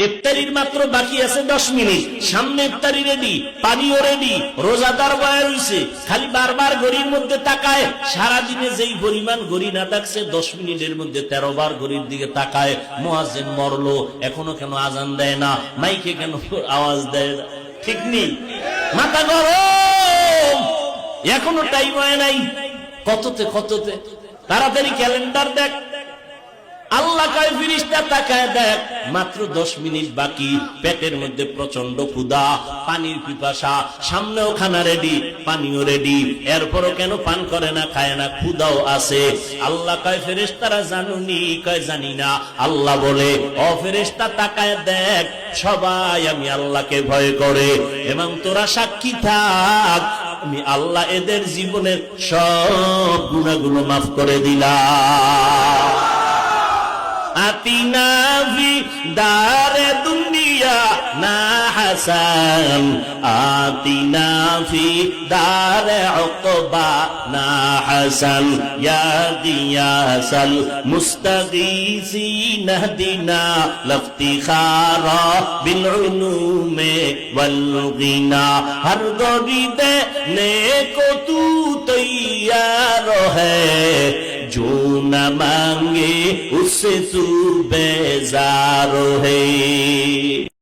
ইফতারির মাত্র বাকি আছে 10 মিনিট, সামনে ইফতারি রেডি, পানিও রেডি, রোজাদার বয়া রইছে, খালি বারবার ঘড়ির মধ্যে তাকায়। সারাদিনে যেই পরিমাণ ঘড়ি না থাকছে 10 মিনিটের মধ্যে 13 বার ঘড়ির দিকে তাকায়। মুয়াজ্জিন মরলো, এখনো কেন আজান দেয় না, মাইকে কেন আওয়াজ দেয় না? ঠিক নেই, মাথা গরম, এখনো টাইম হয় নাই। কততে কততে তাড়াতাড়ি ক্যালেন্ডার দেখ। আল্লাহ কয় ফেরেশতা তাকায় দেখ, মাত্র 10 মিনিট বাকি, পেটের মধ্যে প্রচন্ড ক্ষুধা, পানির পিপাসা, সামনেও খানা রেডি, পানিও রেডি, এরপরও কেন পান করে না, খায় না, ক্ষুধাও আছে। আল্লাহ কয় ফেরেশতারা জানুনি? কয় জানি না। আল্লাহ বলে, ও ফেরেশতা তাকায় দেখ, সবাই আমি আল্লাহকে ভয় করে, এবং তোরা সাক্ষী থাক, আমি আল্লাহ এদের জীবনের সব গুনাহগুলো মাফ করে দিলাম। আতিনা ফি দারে দুনিয়া না হাসান, আতিনা ফি দারে উকবা না হাসান, ইয়া গিয়াসাল মুস্তাগীসিন হদিনা লফতিখারা বিল উলুমে ওয়াল গিনা, হর গরিদে নেকো তু তৈয়ার হ্যায়, जो न मांगे उससे तू बेजार है।